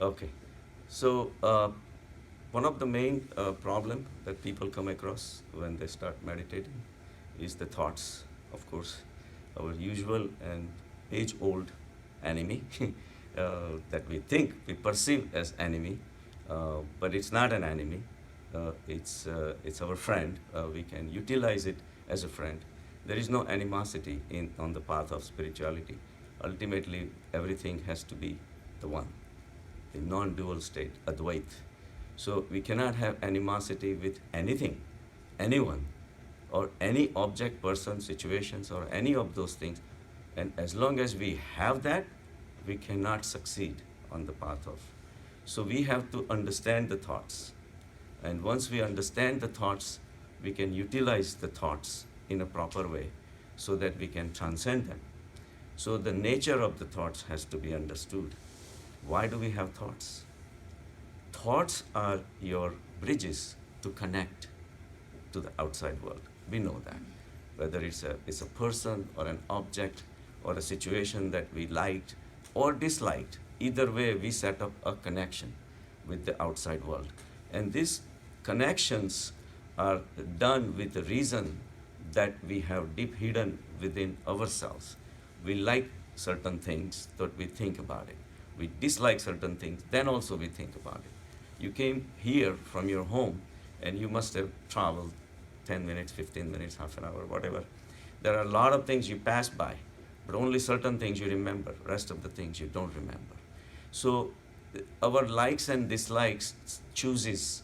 Okay. So one of the main problem that people come across when they start meditating is the thoughts. Of course, our usual and age-old enemy that we think we perceive as enemy, but it's not an enemy. It's our friend. We can utilize it as a friend. There is no animosity in on the path of spirituality. Ultimately, everything has to be the one, the non-dual state, Advait. So we cannot have animosity with anything, anyone, or any object, person, situations, or any of those things. And as long as we have that, we cannot succeed on the path of. So we have to understand the thoughts. And once we understand the thoughts, we can utilize the thoughts in a proper way so that we can transcend them. So the nature of the thoughts has to be understood. Why do we have thoughts? Thoughts are your bridges to connect to the outside world. We know that. Whether it's a person or an object or a situation that we liked or disliked, either way, we set up a connection with the outside world. And these connections are done with the reason that we have deep hidden within ourselves. We like certain things, that we think about it. We dislike certain things, then also we think about it. You came here from your home and you must have traveled 10 minutes, 15 minutes, half an hour, whatever. There are a lot of things you pass by, but only certain things you remember. Rest of the things you don't remember. So our likes and dislikes chooses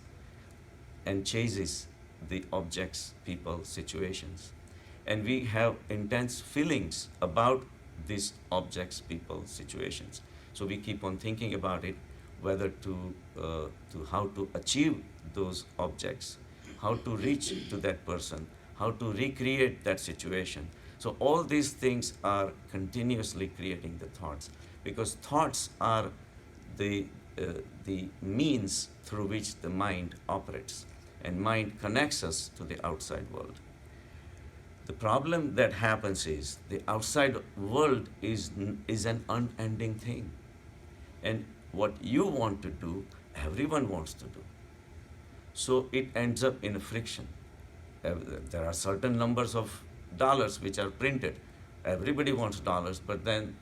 and chases the objects, people, situations. And we have intense feelings about these objects, people, situations. So we keep on thinking about it, whether to how to achieve those objects, how to reach to that person, how to recreate that situation. So all these things are continuously creating the thoughts, because thoughts are the the means through which the mind operates, and mind connects us to the outside world. The problem that happens is the outside world is an unending thing, and what you want to do, everyone wants to do. So it ends up in a friction. There are certain numbers of dollars which are printed. Everybody wants dollars, but then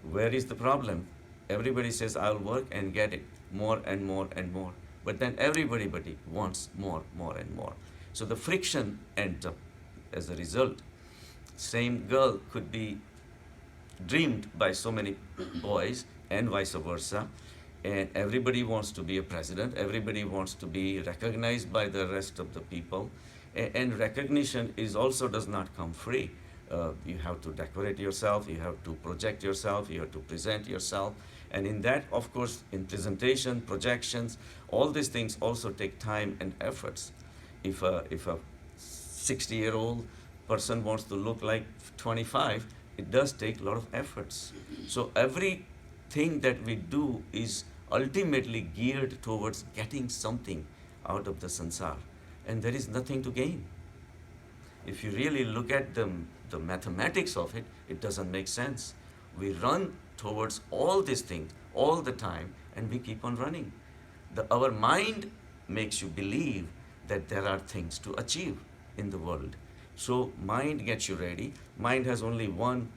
where is the problem? Everybody says, I'll work and get it, more and more and more. But then everybody wants more, more and more. So the friction ends up as a result. Same girl could be dreamed by so many boys and vice versa. And everybody wants to be a president, everybody wants to be recognized by the rest of the people. And recognition is also does not come free. You have to decorate yourself, you have to project yourself, you have to present yourself. And in that, of course, in presentation, projections, all these things also take time and efforts. If a 60-year-old person wants to look like 25, it does take a lot of efforts. So everything that we do is ultimately geared towards getting something out of the sansar, and there is nothing to gain. If you really look at the mathematics of it, it doesn't make sense. We run towards all these things all the time, and we keep on running. Our mind makes you believe that there are things to achieve in the world. So mind gets you ready. Mind has only one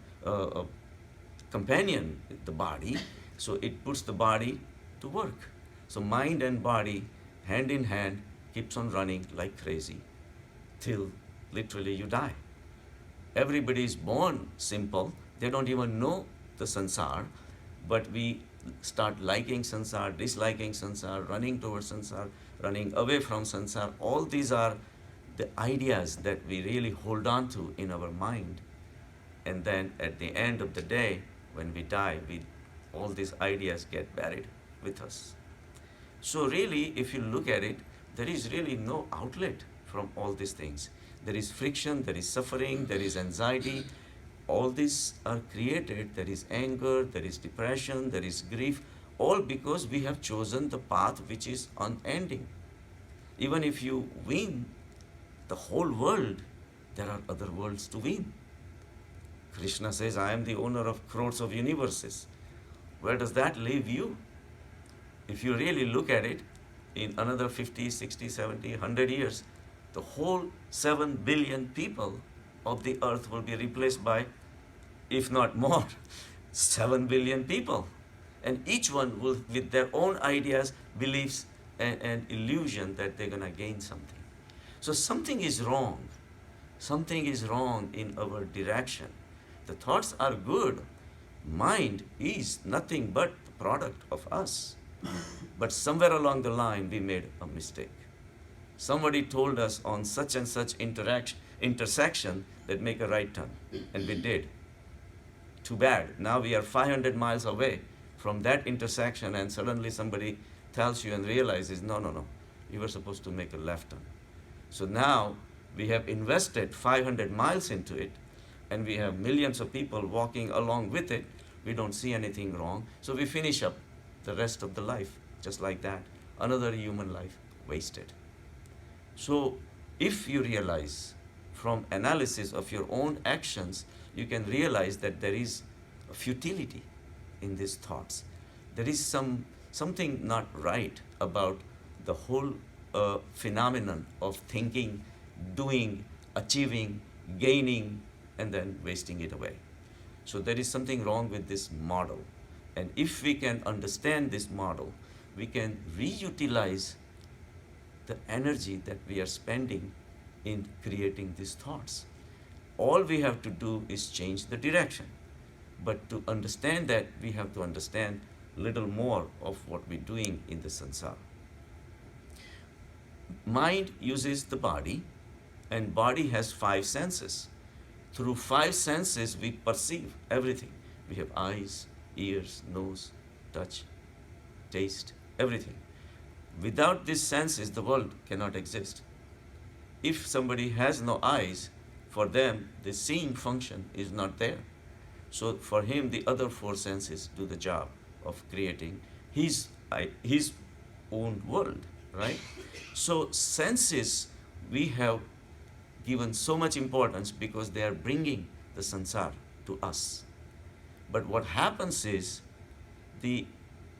companion, the body. So it puts the body to work. So mind and body, hand in hand, keeps on running like crazy till literally you die. Everybody is born simple. They don't even know the sansar, but we start liking sansar, disliking sansar, running towards sansar, running away from sansar. All these are the ideas that we really hold on to in our mind. And then at the end of the day, when we die, all these ideas get buried with us. So really, if you look at it, there is really no outlet from all these things. There is friction, there is suffering, there is anxiety. All these are created. There is anger, there is depression, there is grief, all because we have chosen the path which is unending. Even if you win the whole world, there are other worlds to win. Krishna says, I am the owner of crores of universes. Where does that leave you? if you really look at it, in another 50, 60, 70, 100 years, the whole 7 billion people of the earth will be replaced by, if not more, 7 billion people. And each one will, with their own ideas, beliefs, and illusion that they're going to gain something. So something is wrong. Something is wrong in our direction. The thoughts are good. Mind is nothing but the product of us. But somewhere along the line, we made a mistake. Somebody told us on such and such intersection that make a right turn, and we did. Too bad. Now we are 500 miles away from that intersection, and suddenly somebody tells you and realizes, no, no, no, you were supposed to make a left turn. So now we have invested 500 miles into it, and we have millions of people walking along with it. We don't see anything wrong, so we finish up the rest of the life just like that. Another human life wasted. So if you realize from analysis of your own actions, you can realize that there is a futility in these thoughts. There is something not right about the whole phenomenon of thinking, doing, achieving, gaining, and then wasting it away. So there is something wrong with this model. And if we can understand this model, we can reutilize the energy that we are spending in creating these thoughts. All we have to do is change the direction. But to understand that, we have to understand little more of what we're doing in the samsara. Mind uses the body, and body has 5 senses. Through 5 senses, we perceive everything. We have eyes, ears, nose, touch, taste, everything. Without these senses, the world cannot exist. If somebody has no eyes, for them, the seeing function is not there. So for him, the other 4 senses do the job of creating his own world, right? So senses, we have given so much importance because they are bringing the samsara to us. But what happens is the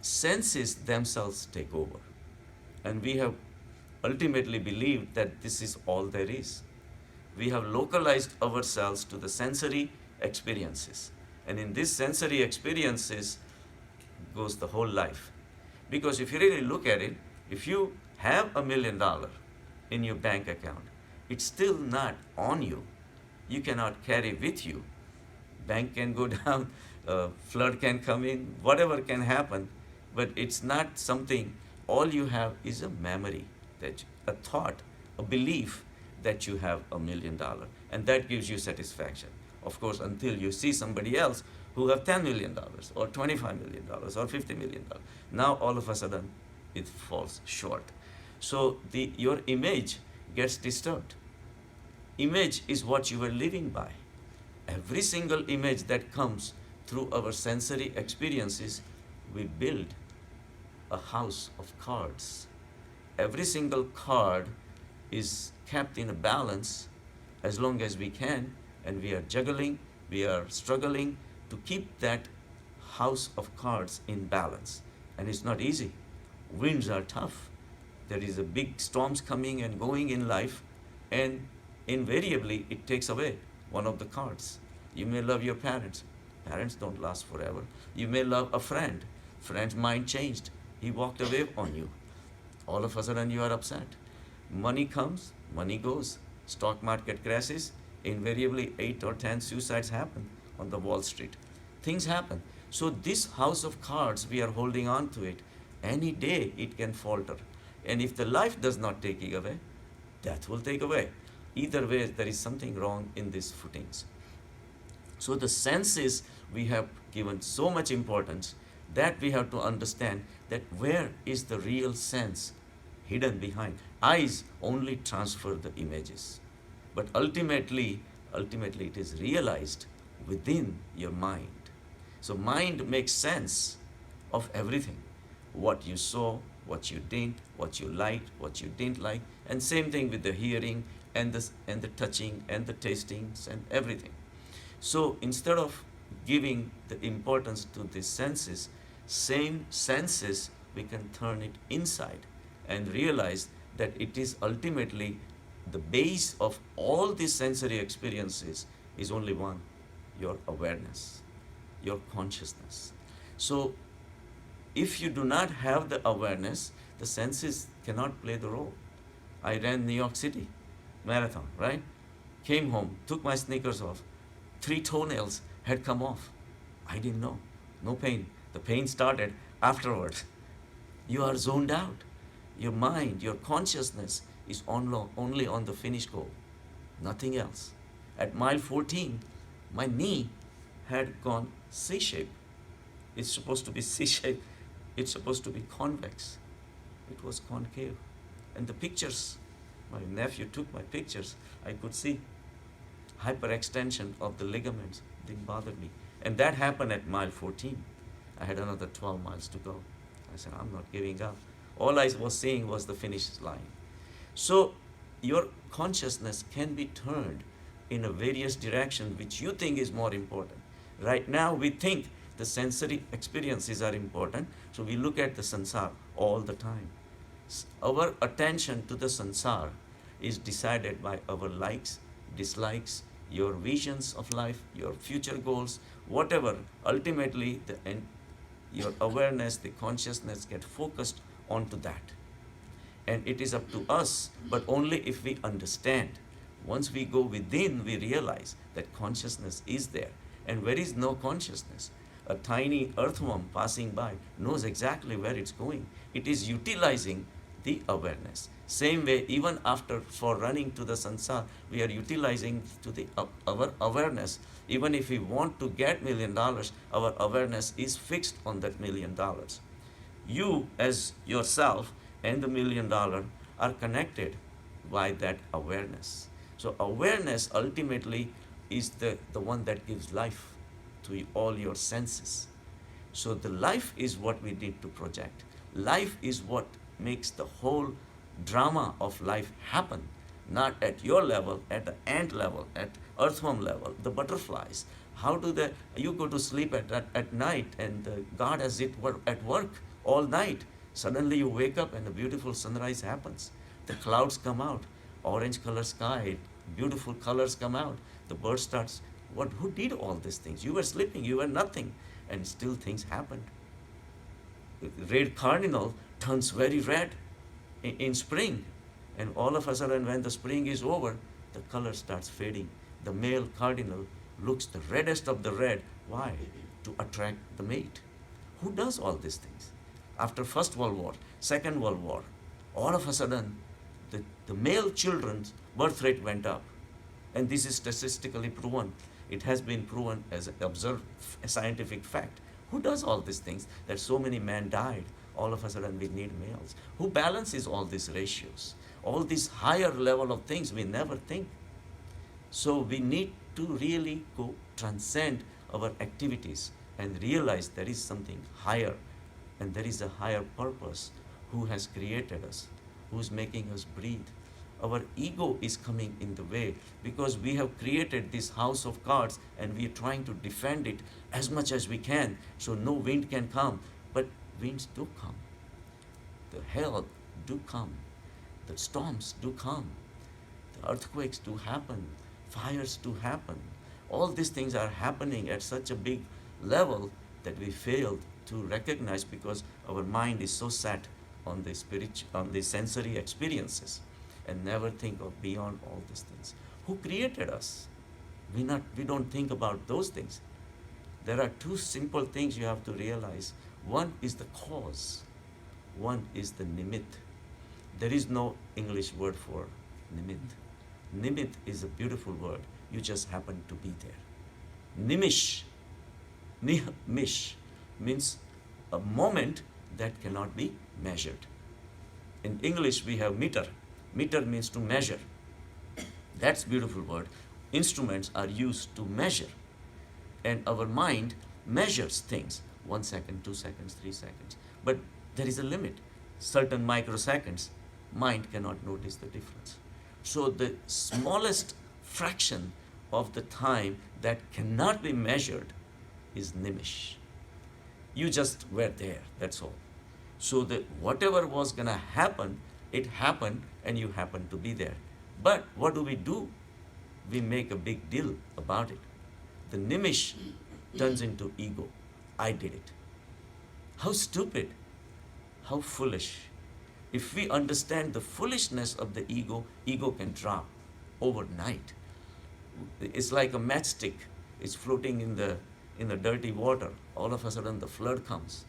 senses themselves take over. And we have ultimately believed that this is all there is. We have localized ourselves to the sensory experiences. And in these sensory experiences goes the whole life. Because if you really look at it, if you have $1 million in your bank account, it's still not on you. You cannot carry with you. Bank can go down, flood can come in, whatever can happen, but it's not something. All you have is a memory, a thought, a belief that you have $1 million, and that gives you satisfaction. Of course, until you see somebody else who have $10 million or $25 million or $50 million. Now all of a sudden it falls short. So your image gets disturbed. Image is what you are living by. Every single image that comes through our sensory experiences, we build a house of cards. Every single card is kept in a balance as long as we can, and we are juggling, we are struggling to keep that house of cards in balance. And it's not easy. Winds are tough. There is a big storms coming and going in life, and invariably it takes away one of the cards. You may love your parents. Parents don't last forever. You may love a friend. Friend's mind changed. He walked away on you. All of a sudden you are upset. Money comes, money goes. Stock market crashes. Invariably 8 or 10 suicides happen on the Wall Street. Things happen. So this house of cards, we are holding on to it. Any day it can falter. And if the life does not take it away, death will take away. Either way, there is something wrong in these footings. So the senses, we have given so much importance that we have to understand that where is the real sense hidden behind. Eyes only transfer the images. But ultimately it is realized within your mind. So mind makes sense of everything. What you saw, what you didn't, what you liked, what you didn't like, and same thing with the hearing and the touching and the tastings and everything. So instead of giving the importance to these senses, same senses we can turn it inside and realize that it is ultimately the base of all these sensory experiences is only one: your awareness, your consciousness. So, if you do not have the awareness, the senses cannot play the role. I ran New York City marathon, right? Came home, took my sneakers off, 3 toenails had come off. I didn't know. No pain. The pain started afterwards. You are zoned out. Your mind, your consciousness is only on the finish goal, nothing else. At mile 14, my knee had gone C shape. It's supposed to be C shape, it's supposed to be convex. It was concave. And the pictures, my nephew took my pictures, I could see hyperextension of the ligaments, didn't bother me. And that happened at mile 14. I had another 12 miles to go. I said, I'm not giving up. All I was seeing was the finish line. So your consciousness can be turned in a various direction which you think is more important. Right now we think the sensory experiences are important, so we look at the sansar all the time. Our attention to the sansar is decided by our likes, dislikes, your visions of life, your future goals, whatever. Ultimately, your awareness, the consciousness get focused onto that. And it is up to us, but only if we understand. Once we go within, we realize that consciousness is there. And where is no consciousness? A tiny earthworm passing by knows exactly where it's going. It is utilizing the awareness. Same way, even after for running to the sansar, we are utilizing to the our awareness. Even if we want to get $1 million, our awareness is fixed on that $1 million. You as yourself and the $1 million are connected by that awareness. So awareness ultimately is the one that gives life to all your senses. So the life is what we need to project. Life is what makes the whole drama of life happen, not at your level, at the ant level, at earthworm level, the butterflies. How do you go to sleep at night and God has it at work all night. Suddenly you wake up and a beautiful sunrise happens. The clouds come out, orange color sky, beautiful colors come out. The bird starts. Who did all these things? You were sleeping, you were nothing, and still things happened. The red cardinal turns very red in spring, and all of a sudden when the spring is over, the color starts fading. The male cardinal looks the reddest of the red. Why? To attract the mate. Who does all these things? After First World War, Second World War, all of a sudden the male children's birth rate went up. And this is statistically proven. It has been proven as an observed scientific fact. Who does all these things? That so many men died. All of a sudden we need males. Who balances all these ratios? All these higher level of things we never think. So we need to really go transcend our activities and realize there is something higher, and there is a higher purpose who has created us, who is making us breathe. Our ego is coming in the way because we have created this house of cards and we are trying to defend it as much as we can so no wind can come. But winds do come. The hail do come. The storms do come. The earthquakes do happen. Fires do happen. All these things are happening at such a big level that we fail to recognize because our mind is so set on the sensory experiences and never think of beyond all these things. Who created us? We don't think about those things. There are two simple things you have to realize. One is the cause. One is the nimit. There is no English word for nimit. Nimit is a beautiful word. You just happen to be there. Nimish. Nimish means a moment that cannot be measured. In English we have meter. Meter means to measure. That's a beautiful word. Instruments are used to measure. And our mind measures things. 1 second, 2 seconds, 3 seconds. But there is a limit. Certain microseconds, mind cannot notice the difference. So the smallest fraction of the time that cannot be measured is nimish. You just were there, that's all. So that whatever was gonna happen, it happened and you happened to be there. But what do? We make a big deal about it. The nimish turns into ego. I did it. How stupid, how foolish. If we understand the foolishness of the ego can drop overnight. It's like a matchstick. It's floating in the dirty water. All of a sudden the flood comes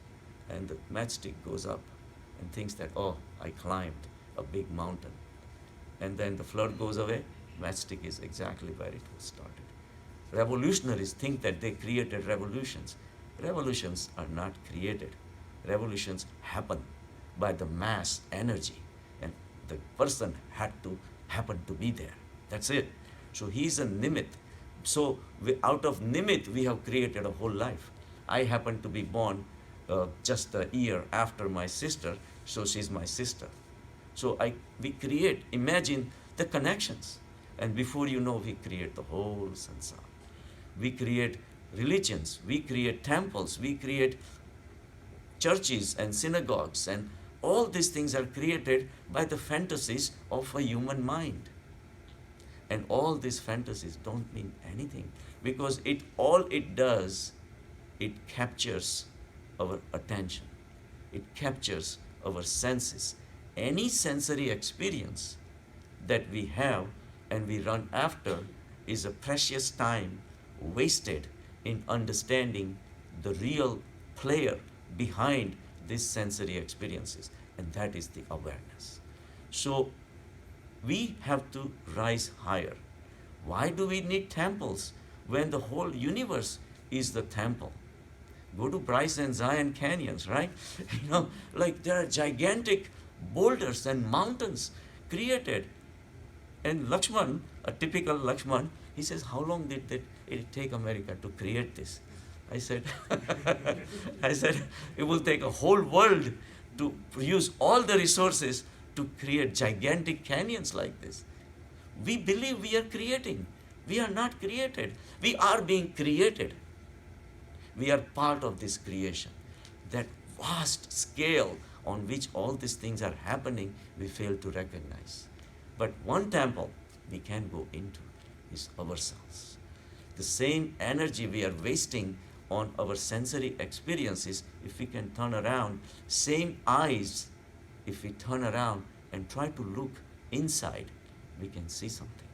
and the matchstick goes up and thinks that, oh, I climbed a big mountain. And then the flood goes away, matchstick is exactly where it was started. Revolutionaries think that they created revolutions. Revolutions are not created. Revolutions happen by the mass energy, and the person had to happen to be there. That's it. So he's a nimit. So out of nimit, we have created a whole life. I happen to be born just a year after my sister, so she's my sister. So we create, imagine the connections. And before you know, we create the whole sansar. We create religions, we create temples, we create churches and synagogues, and all these things are created by the fantasies of a human mind. And all these fantasies don't mean anything, because all it does, it captures our attention. It captures our senses. Any sensory experience that we have and we run after is a precious time wasted in understanding the real player behind these sensory experiences, and that is the awareness. So we have to rise higher. Why do we need temples when the whole universe is the temple? Go to Bryce and Zion canyons, right? Like there are gigantic boulders and mountains created. And Lakshman, a typical Lakshman, he says, how long did it take America to create this? I said, it will take a whole world to use all the resources to create gigantic canyons like this. We believe we are creating. We are not created. We are being created. We are part of this creation. That vast scale on which all these things are happening, we fail to recognize. But one temple we can go into is ourselves. The same energy we are wasting on our sensory experiences, if we can turn around, same eyes, if we turn around and try to look inside, we can see something.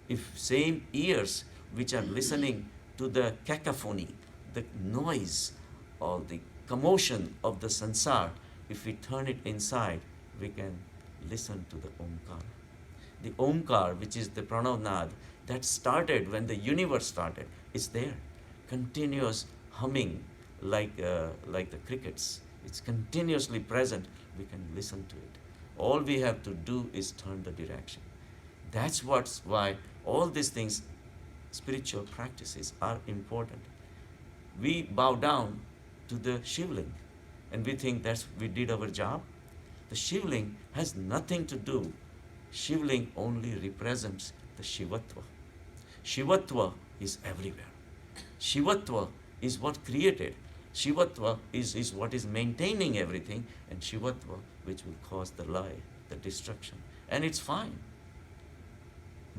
If same ears which are listening to the cacophony, the noise or the commotion of the sansar, if we turn it inside, we can listen to the Omkar. The Omkar, which is the Pranavnad, that started when the universe started, is there. Continuous humming like the crickets. It's continuously present. We can listen to it. All we have to do is turn the direction. That's why all these things, spiritual practices, are important. We bow down to the Shivling and we think we did our job. The Shivling has nothing to do. Shivling only represents the Shivatva. Shivatva is everywhere. Shivatva is what created. Shivatva is what is maintaining everything, and Shivatva which will cause the lie, the destruction. And it's fine.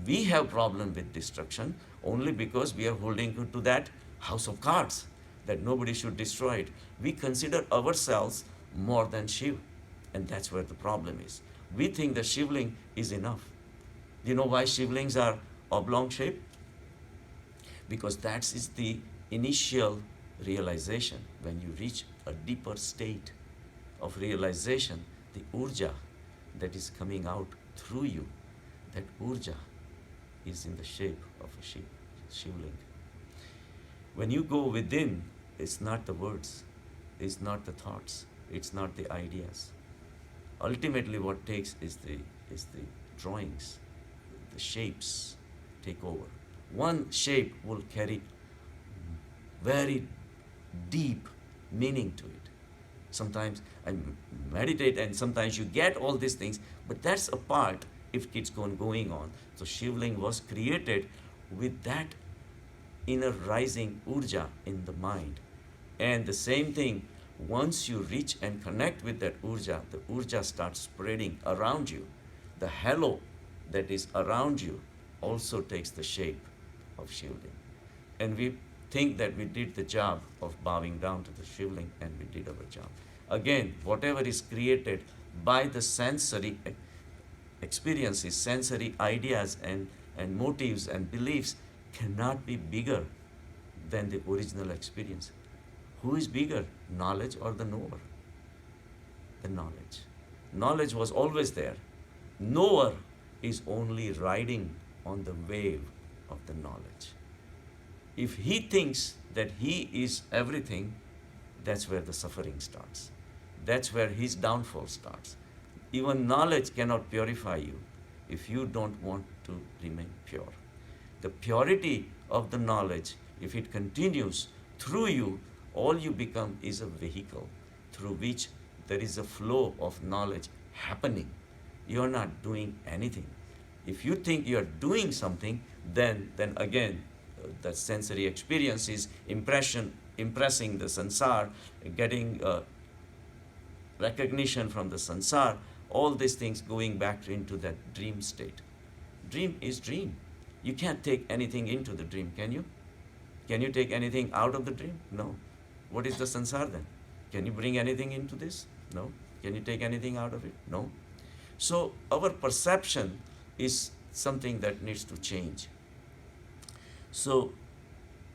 We have problem with destruction only because we are holding to that house of cards, that nobody should destroy it. We consider ourselves more than Shiv, and that's where the problem is. We think the Shivling is enough. Do you know why Shivlings are oblong shape? Because that is the initial realization. When you reach a deeper state of realization, the urja that is coming out through you, that urja is in the shape of a Shivling. When you go within, it's not the words, it's not the thoughts, it's not the ideas. Ultimately what takes is the drawings, the shapes take over. One shape will carry very deep meaning to it. Sometimes I meditate and sometimes you get all these things, but that's a part if it keeps going on. So Shivling was created with that inner rising urja in the mind. And the same thing Once you reach and connect with that urja, the urja starts spreading around you. The halo that is around you also takes the shape of Shivling. And we think that we did the job of bowing down to the Shivling, and we did our job. Again, whatever is created by the sensory experiences, sensory ideas, and motives and beliefs cannot be bigger than the original experience. Who is bigger, knowledge or the knower? The knowledge. Knowledge was always there. Knower is only riding on the wave of the knowledge. If he thinks that he is everything, that's where the suffering starts. That's where his downfall starts. Even knowledge cannot purify you if you don't want to remain pure. The purity of the knowledge, if it continues through you, all you become is a vehicle through which there is a flow of knowledge happening. You are not doing anything. If you think you are doing something, then again, that sensory experience is impressing the sansar, getting recognition from the sansar, all these things going back into that dream state. Dream is dream. You can't take anything into the dream, can you? Can you take anything out of the dream? No. What is the sansar then? Can you bring anything into this? No. Can you take anything out of it? No. So our perception is something that needs to change. So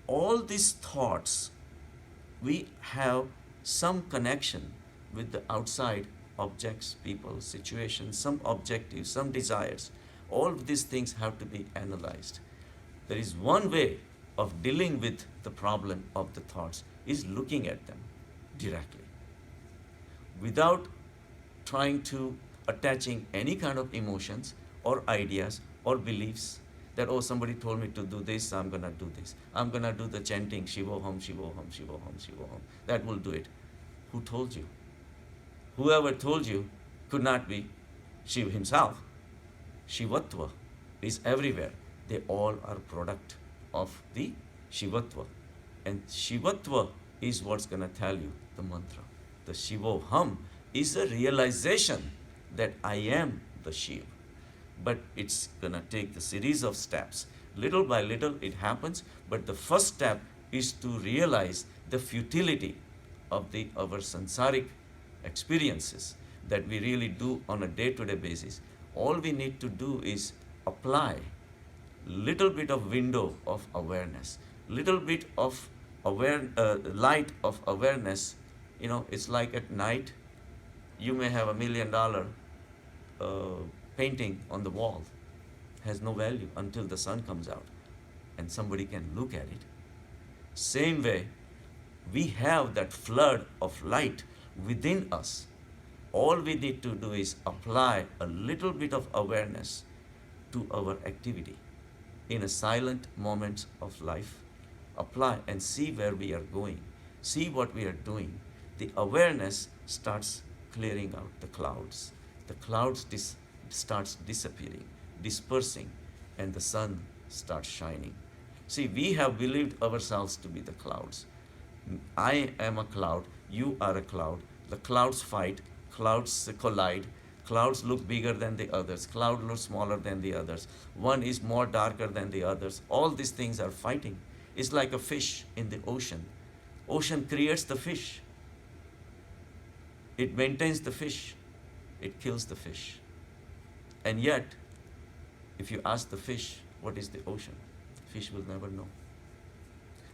all these thoughts, we have some connection with the outside objects, people, situations, some objectives, some desires. All of these things have to be analyzed. There is one way of dealing with the problem of the thoughts is looking at them directly without trying to attaching any kind of emotions or ideas or beliefs that, oh, somebody told me to do this, so I'm going to do this. I'm going to do the chanting, Shivoham, Shivoham, Shivoham, Shivoham. That will do it. Who told you? Whoever told you could not be Shiva himself. Shivatva is everywhere. They all are product of the Shivatva. And Shivatva is what's going to tell you the mantra. The Shivoham is a realization that I am the Shiva. But it's going to take the series of steps. Little by little it happens, but the first step is to realize the futility of our sansaric experiences that we really do on a day-to-day basis. All we need to do is apply little bit of window of awareness, little bit of light of awareness. You know, it's like at night, you may have $1 million painting on the wall, has no value until the sun comes out and somebody can look at it. Same way, we have that flood of light within us. All we need to do is apply a little bit of awareness to our activity in a silent moments of life. Apply and see where we are going. See what we are doing. The awareness starts clearing out the clouds. The clouds starts disappearing, dispersing, and the sun starts shining. See, we have believed ourselves to be the clouds. I am a cloud, you are a cloud. The clouds fight, clouds collide, clouds look bigger than the others, cloud looks smaller than the others. One is more darker than the others. All these things are fighting. It's like a fish in the ocean. Ocean creates the fish. It maintains the fish. It kills the fish. And yet, if you ask the fish, what is the ocean? The fish will never know.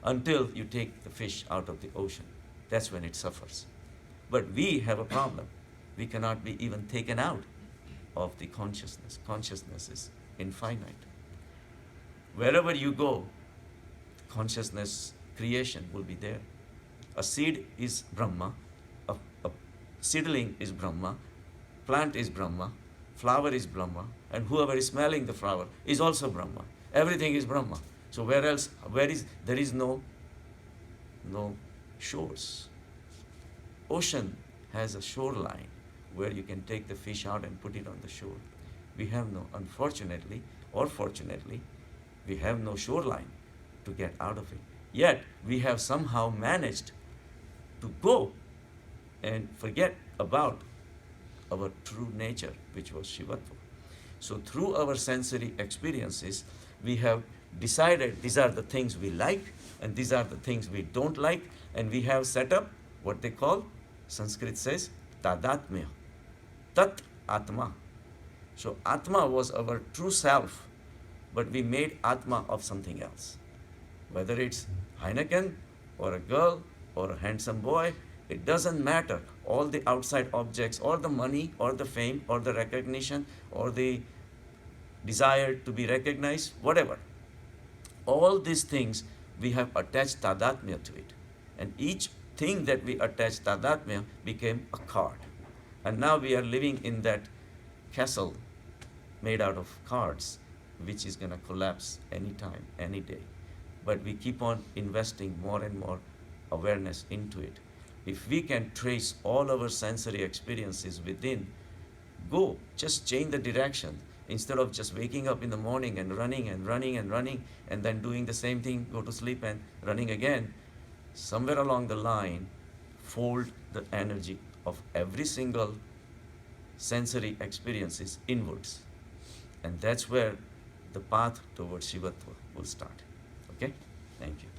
Until you take the fish out of the ocean. That's when it suffers. But we have a problem. We cannot be even taken out of the consciousness. Consciousness is infinite. Wherever you go, consciousness creation will be there. A seed is Brahma, a seedling is Brahma, plant is Brahma, flower is Brahma, and whoever is smelling the flower is also Brahma. Everything is Brahma. So there is no shores. Ocean has a shoreline where you can take the fish out and put it on the shore. We have no, unfortunately or fortunately, we have no shoreline to get out of it. Yet we have somehow managed to go and forget about our true nature, which was Shivatva. So, through our sensory experiences, we have decided these are the things we like and these are the things we don't like, and we have set up what they call, Sanskrit says, Tadatmya, Tat Atma. So, Atma was our true self, but we made Atma of something else. Whether it's Heineken or a girl or a handsome boy, it doesn't matter. All the outside objects, or the money, or the fame, or the recognition, or the desire to be recognized, whatever. All these things we have attached tadatmya to it. And each thing that we attached tadatmya became a card. And now we are living in that castle made out of cards, which is going to collapse anytime, any day. But we keep on investing more and more awareness into it. If we can trace all our sensory experiences within, go, just change the direction. Instead of just waking up in the morning and running and running and running and then doing the same thing, go to sleep and running again, somewhere along the line, fold the energy of every single sensory experiences inwards. And that's where the path towards Shivatva will start. Okay? Thank you.